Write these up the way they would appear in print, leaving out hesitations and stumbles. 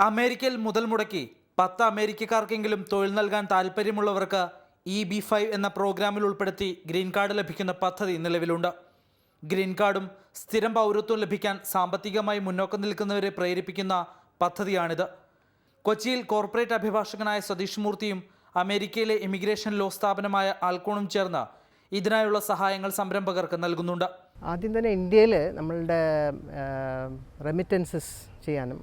അമേരിക്കയിൽ മുതൽ മുടക്കി 10 അമേരിക്കക്കാർക്കെങ്കിലും തൊഴിൽ നൽകാൻ താൽപ്പര്യമുള്ളവർക്ക് EB-5 എന്ന പ്രോഗ്രാമിൽ ഉൾപ്പെടുത്തി ഗ്രീൻ കാർഡ് ലഭിക്കുന്ന പദ്ധതി നിലവിലുണ്ട്. ഗ്രീൻ കാർഡും സ്ഥിരം പൗരത്വം ലഭിക്കാൻ സാമ്പത്തികമായി മുന്നോക്കം നിൽക്കുന്നവരെ പ്രേരിപ്പിക്കുന്ന പദ്ധതിയാണിത്. കൊച്ചിയിൽ കോർപ്പറേറ്റ് അഭിഭാഷകനായ സതീഷ് മൂർത്തിയും അമേരിക്കയിലെ ഇമിഗ്രേഷൻ ലോ സ്ഥാപനമായ ആൽക്കോണും ചേർന്ന് ഇതിനായുള്ള സഹായങ്ങൾ സംരംഭകർക്ക് നൽകുന്നുണ്ട്. ആദ്യം തന്നെ ഇന്ത്യയിൽ നമ്മളുടെ റെമിറ്റൻസസ് ചെയ്യാനും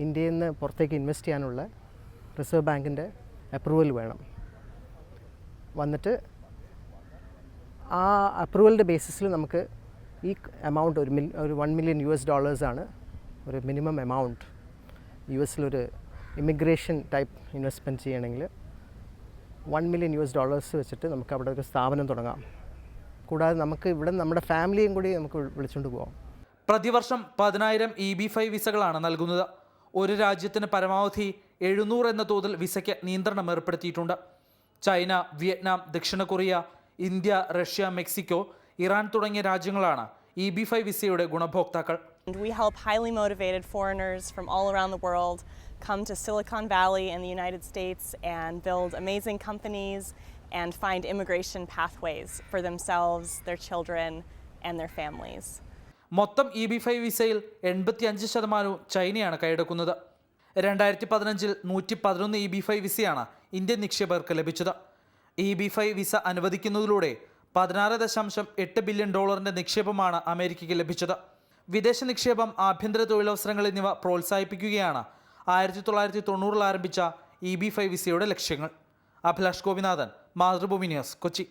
ഇന്ത്യയിൽ നിന്ന് പുറത്തേക്ക് ഇൻവെസ്റ്റ് ചെയ്യാനുള്ള റിസർവ് ബാങ്കിൻ്റെ അപ്രൂവൽ വേണം. വന്നിട്ട് ആ അപ്രൂവലിൻ്റെ ബേസിസിൽ നമുക്ക് ഈ എമൗണ്ട് ഒരു $1 million ആണ് ഒരു മിനിമം എമൗണ്ട്. US-ലൊരു ഇമിഗ്രേഷൻ ടൈപ്പ് ഇൻവെസ്റ്റ്മെൻറ്റ് ചെയ്യണമെങ്കിൽ $1 million വെച്ചിട്ട് നമുക്ക് അവിടെ ഒരു സ്ഥാപനം തുടങ്ങാം. കൂടാതെ നമുക്ക് ഇവിടെ നമ്മുടെ ഫാമിലിയും കൂടി നമുക്ക് വിളിച്ചുകൊണ്ട് പോകാം. പ്രതിവർഷം 10,000 EB-5 വിസകളാണ് നൽകുന്നത്. ഒരു രാജ്യത്തിന് പരമാവധി 700 എന്ന തോതിൽ വിസയ്ക്ക് നിയന്ത്രണം ഏർപ്പെടുത്തിയിട്ടുണ്ട്. ചൈന, വിയറ്റ്നാം, ദക്ഷിണ Korea, India, Russia, Mexico, Iran തുടങ്ങിയ രാജ്യങ്ങളാണ് EB-5 വിസയുടെ ഗുണഭോക്താക്കൾ. We help highly motivated foreigners from all around the world come to Silicon Valley in the United States and build amazing companies and find immigration pathways for themselves, their children and their families. മൊത്തം EB-5 വിസയിൽ 85% ചൈനയാണ് കൈയടക്കുന്നത്. 2015-ൽ 111 EB-5 വിസയാണ് Indian നിക്ഷേപകർക്ക് ലഭിച്ചത്. EB-5 visa അനുവദിക്കുന്നതിലൂടെ $16.8 billion നിക്ഷേപമാണ് അമേരിക്കയ്ക്ക് ലഭിച്ചത്. വിദേശ നിക്ഷേപം, ആഭ്യന്തര തൊഴിലവസരങ്ങൾ എന്നിവ പ്രോത്സാഹിപ്പിക്കുകയാണ് 1990-ൽ ആരംഭിച്ച EB-5 വിസയുടെ ലക്ഷ്യങ്ങൾ. അഭിലാഷ് ഗോപിനാഥൻ, മാതൃഭൂമി ന്യൂസ്, കൊച്ചി.